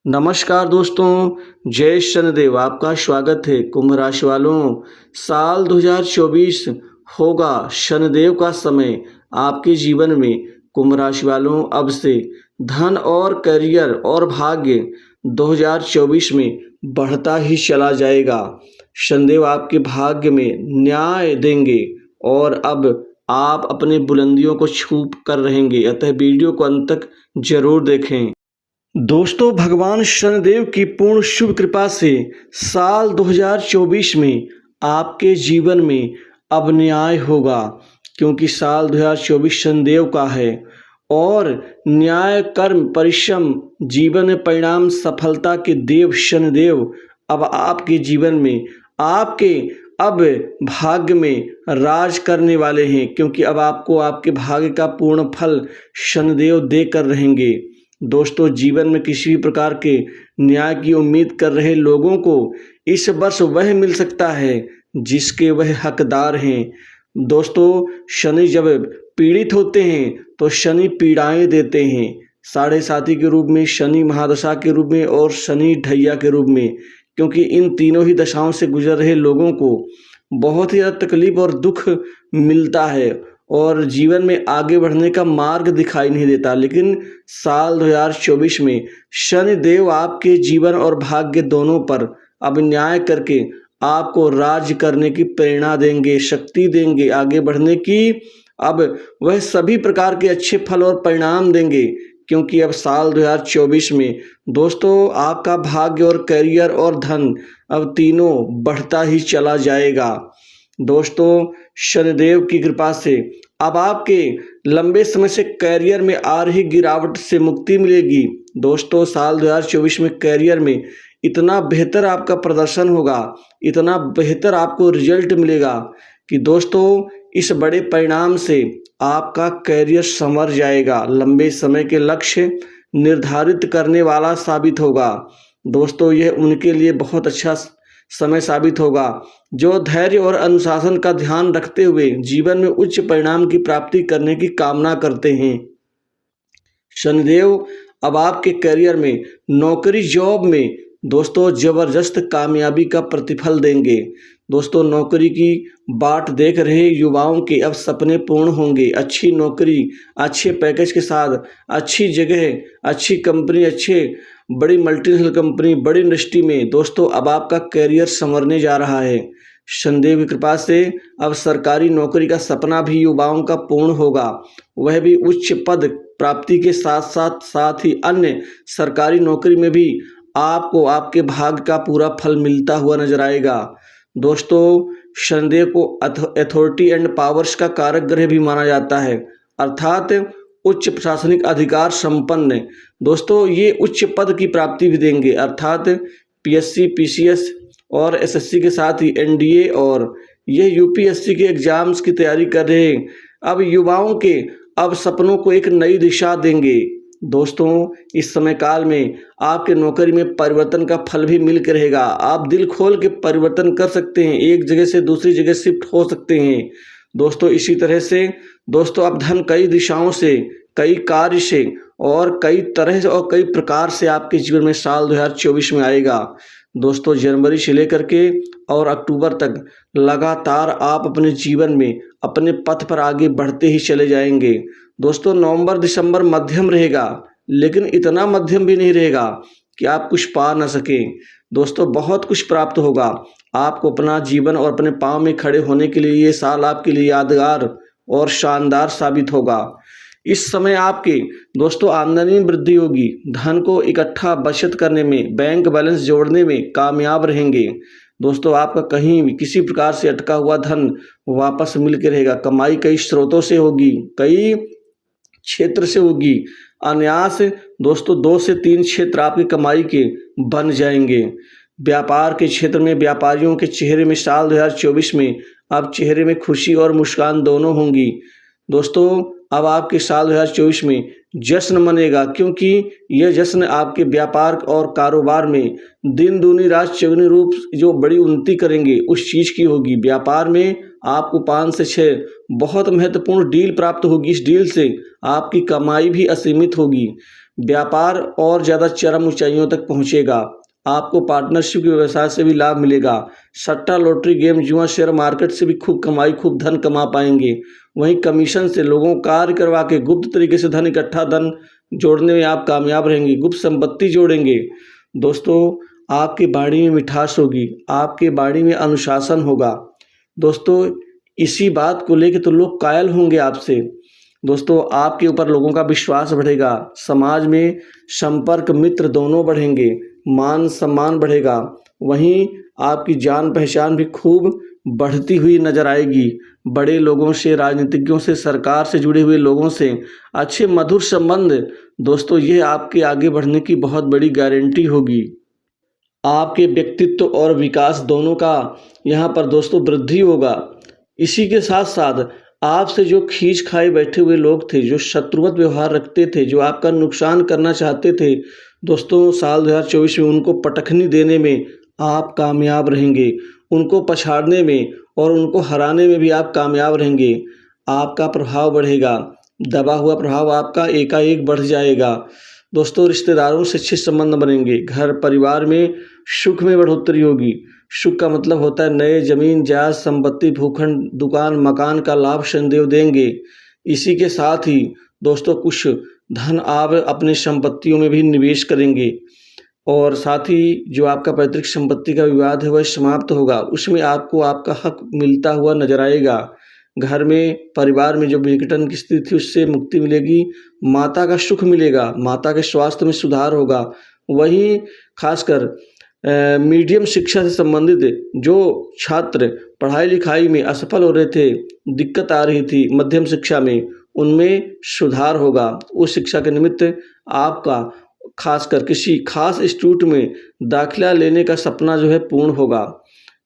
नमस्कार दोस्तों, जय शनिदेव। आपका स्वागत है। कुंभ राशि वालों, साल 2024 होगा शनिदेव का समय आपके जीवन में। कुंभ राशि वालों, अब से धन और करियर और भाग्य 2024 में बढ़ता ही चला जाएगा। शनिदेव आपके भाग्य में न्याय देंगे और अब आप अपनी बुलंदियों को छू कर रहेंगे। अतः वीडियो को अंत तक जरूर देखें। दोस्तों, भगवान शनिदेव की पूर्ण शुभ कृपा से साल 2024 में आपके जीवन में अब न्याय होगा, क्योंकि साल 2024 शनिदेव का है और न्याय, कर्म, परिश्रम, जीवन में परिणाम, सफलता के देव शनिदेव अब आपके जीवन में, आपके अब भाग्य में राज करने वाले हैं, क्योंकि अब आपको आपके भाग्य का पूर्ण फल शनिदेव देकर रहेंगे। दोस्तों, जीवन में किसी भी प्रकार के न्याय की उम्मीद कर रहे लोगों को इस वर्ष वह मिल सकता है जिसके वह हकदार हैं। दोस्तों, शनि जब पीड़ित होते हैं तो शनि पीड़ाएं देते हैं, साढ़े साथी के रूप में, शनि महादशा के रूप में और शनि ढैया के रूप में, क्योंकि इन तीनों ही दशाओं से गुजर रहे लोगों को बहुत ही ज़्यादा तकलीफ और दुख मिलता है और जीवन में आगे बढ़ने का मार्ग दिखाई नहीं देता। लेकिन साल 2024 में शनि देव आपके जीवन और भाग्य दोनों पर अब न्याय करके आपको राज करने की प्रेरणा देंगे, शक्ति देंगे आगे बढ़ने की। अब वह सभी प्रकार के अच्छे फल और परिणाम देंगे, क्योंकि अब साल 2024 में दोस्तों आपका भाग्य और करियर और धन अब तीनों बढ़ता ही चला जाएगा। दोस्तों, शनिदेव की कृपा से अब आपके लंबे समय से करियर में आ रही गिरावट से मुक्ति मिलेगी। दोस्तों, साल 2024 में करियर में इतना बेहतर आपका प्रदर्शन होगा, इतना बेहतर आपको रिजल्ट मिलेगा कि दोस्तों इस बड़े परिणाम से आपका करियर संवर जाएगा, लंबे समय के लक्ष्य निर्धारित करने वाला साबित होगा। दोस्तों, यह उनके लिए बहुत अच्छा समय साबित होगा जो धैर्य और अनुशासन का ध्यान रखते हुए जीवन में उच्च परिणाम की प्राप्ति करने की कामना करते हैं। शनिदेव अब आपके करियर में, नौकरी, जॉब में दोस्तों जबरदस्त कामयाबी का प्रतिफल देंगे। दोस्तों, नौकरी की बाट देख रहे युवाओं के अब सपने पूर्ण होंगे। अच्छी नौकरी, अच्छे पैकेज के साथ, अच्छी जगह, अच्छी कंपनी, अच्छे बड़ी मल्टीनेशनल कंपनी, बड़ी इंडस्ट्री में दोस्तों अब आपका करियर संवरने जा रहा है। शनिदेव की कृपा से अब सरकारी नौकरी का सपना भी युवाओं का पूर्ण होगा, वह भी उच्च पद प्राप्ति के साथ ही अन्य सरकारी नौकरी में भी आपको आपके भाग्य का पूरा फल मिलता हुआ नजर आएगा। दोस्तों, शनिदेव को अथॉरिटी एंड पावर्स का कारक ग्रह भी माना जाता है, अर्थात उच्च प्रशासनिक अधिकार संपन्न। दोस्तों, ये उच्च पद की प्राप्ति भी देंगे, अर्थात पीएससी, पीसीएस और एसएससी के साथ ही एनडीए और यह यूपीएससी के एग्जाम्स की तैयारी कर रहे अब युवाओं के अब सपनों को एक नई दिशा देंगे। दोस्तों, इस समय काल में आपके नौकरी में परिवर्तन का फल भी मिल के रहेगा। आप दिल खोल के परिवर्तन कर सकते हैं, एक जगह से दूसरी जगह शिफ्ट हो सकते हैं। दोस्तों, इसी तरह से दोस्तों अब धन कई दिशाओं से, कई कार्य से और कई तरह से और कई प्रकार से आपके जीवन में साल 2024 में आएगा। दोस्तों, जनवरी से लेकर के और अक्टूबर तक लगातार आप अपने जीवन में अपने पथ पर आगे बढ़ते ही चले जाएंगे। दोस्तों, नवंबर दिसंबर मध्यम रहेगा, लेकिन इतना मध्यम भी नहीं रहेगा कि आप कुछ पा ना सकें। दोस्तों, बहुत कुछ प्राप्त होगा आपको। अपना जीवन और अपने पाँव में खड़े होने के लिए ये साल आपके लिए यादगार और शानदार साबित होगा। इस समय आपके दोस्तों आमदनी में वृद्धि होगी, धन को इकट्ठा बचत करने में, बैंक बैलेंस जोड़ने में कामयाब रहेंगे। दोस्तों, आपका कहीं भी किसी प्रकार से अटका हुआ धन वापस मिल के रहेगा। कमाई कई स्रोतों से होगी, कई क्षेत्र से होगी। अनायास दोस्तों 2 से 3 क्षेत्र आपकी कमाई के बन जाएंगे। व्यापार के क्षेत्र में व्यापारियों के चेहरे में साल 2024 में अब चेहरे में खुशी और मुस्कान दोनों होंगी। दोस्तों, अब आपके साल 2024 में जश्न मनेगा, क्योंकि यह जश्न आपके व्यापार और कारोबार में दिन दूनी रात चौगुनी रूप जो बड़ी उन्नति करेंगे उस चीज़ की होगी। व्यापार में आपको 5 से 6 बहुत महत्वपूर्ण डील प्राप्त होगी। इस डील से आपकी कमाई भी असीमित होगी। व्यापार और ज़्यादा चरम ऊंचाइयों तक पहुंचेगा। आपको पार्टनरशिप के व्यवसाय से भी लाभ मिलेगा। सट्टा, लॉटरी, गेम, जुआ, शेयर मार्केट से भी खूब धन कमा पाएंगे। वहीं कमीशन से लोगों को कार्य करवा के गुप्त तरीके से धन जोड़ने में आप कामयाब रहेंगे। गुप्त संपत्ति जोड़ेंगे। दोस्तों, आपकी वाणी में मिठास होगी, आपके वाणी में अनुशासन होगा। दोस्तों, इसी बात को लेकर तो लोग कायल होंगे आपसे। दोस्तों, आपके ऊपर लोगों का विश्वास बढ़ेगा। समाज में संपर्क, मित्र दोनों बढ़ेंगे। मान सम्मान बढ़ेगा। वहीं आपकी जान पहचान भी खूब बढ़ती हुई नजर आएगी। बड़े लोगों से, राजनीतिज्ञों से, सरकार से जुड़े हुए लोगों से अच्छे मधुर संबंध, दोस्तों ये आपके आगे बढ़ने की बहुत बड़ी गारंटी होगी। आपके व्यक्तित्व और विकास दोनों का यहाँ पर दोस्तों वृद्धि होगा। इसी के साथ साथ आपसे जो खींच खाए बैठे हुए लोग थे, जो शत्रुवत व्यवहार रखते थे, जो आपका नुकसान करना चाहते थे, दोस्तों साल 2024 में उनको पटखनी देने में आप कामयाब रहेंगे। उनको पछाड़ने में और उनको हराने में भी आप कामयाब रहेंगे। आपका प्रभाव बढ़ेगा। दबा हुआ प्रभाव आपका एकाएक बढ़ जाएगा। दोस्तों, रिश्तेदारों से अच्छे संबंध बनेंगे। घर परिवार में सुख में बढ़ोतरी होगी। सुख का मतलब होता है नए जमीन जायदाद, संपत्ति, भूखंड, दुकान, मकान का लाभ शनिदेव देंगे। इसी के साथ ही दोस्तों कुछ धन आप अपने संपत्तियों में भी निवेश करेंगे और साथ ही जो आपका पैतृक संपत्ति का विवाद है वह समाप्त होगा। उसमें आपको आपका हक मिलता हुआ नजर आएगा। घर में, परिवार में जो विघटन की स्थिति थी उससे मुक्ति मिलेगी। माता का सुख मिलेगा। माता के स्वास्थ्य में सुधार होगा। वहीं खासकर मीडियम शिक्षा से संबंधित जो छात्र पढ़ाई लिखाई में असफल हो रहे थे, दिक्कत आ रही थी मध्यम शिक्षा में, उनमें सुधार होगा। उस शिक्षा के निमित्त आपका खासकर किसी खास इंस्टीट्यूट में दाखिला लेने का सपना जो है पूर्ण होगा।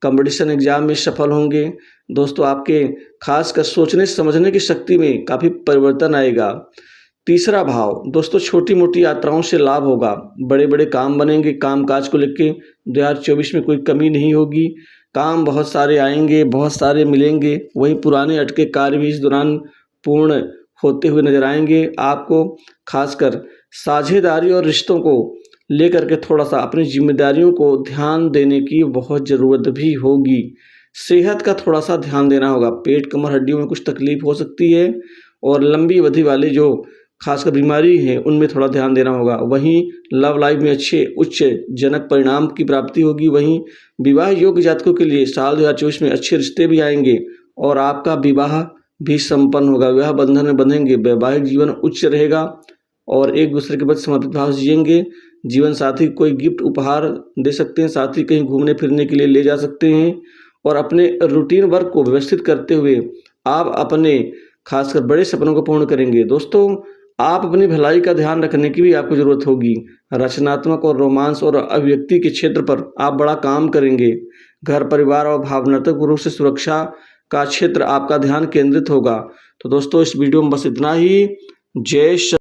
कंपटीशन एग्जाम में सफल होंगे। दोस्तों, आपके खासकर सोचने समझने की शक्ति में काफ़ी परिवर्तन आएगा। तीसरा भाव, दोस्तों छोटी मोटी यात्राओं से लाभ होगा। बड़े बड़े काम बनेंगे। काम काज को लेकर 2024 में कोई कमी नहीं होगी। काम बहुत सारे आएंगे, बहुत सारे मिलेंगे। वहीं पुराने अटके कार्य भी इस दौरान पूर्ण होते हुए नजर आएंगे। आपको खासकर साझेदारी और रिश्तों को लेकर के थोड़ा सा अपनी जिम्मेदारियों को ध्यान देने की बहुत ज़रूरत भी होगी। सेहत का थोड़ा सा ध्यान देना होगा। पेट, कमर, हड्डियों में कुछ तकलीफ हो सकती है और लंबी अवधि वाले जो खासकर बीमारी है उनमें थोड़ा ध्यान देना होगा। वहीं लव लाइफ में अच्छे उच्च जनक परिणाम की प्राप्ति होगी। वहीं विवाह योग्य जातकों के लिए साल 2024 में अच्छे रिश्ते भी आएंगे और आपका विवाह भी संपन्न होगा। विवाह बंधन में बंधेंगे। वैवाहिक जीवन उच्च रहेगा और एक दूसरे के प्रति समर्पित भाव से जिएंगे। जीवन साथी कोई गिफ्ट उपहार दे सकते हैं। साथ ही कहीं घूमने फिरने के लिए ले जा सकते हैं और अपने रूटीन वर्क को व्यवस्थित करते हुए आप अपने खासकर बड़े सपनों को पूर्ण करेंगे। दोस्तों, आप अपनी भलाई का ध्यान रखने की भी आपको जरूरत होगी। रचनात्मक और रोमांस और अभिव्यक्ति के क्षेत्र पर आप बड़ा काम करेंगे। घर परिवार और भावनात्मक रूप से सुरक्षा का क्षेत्र आपका ध्यान केंद्रित होगा। तो दोस्तों, इस वीडियो में बस इतना ही। जय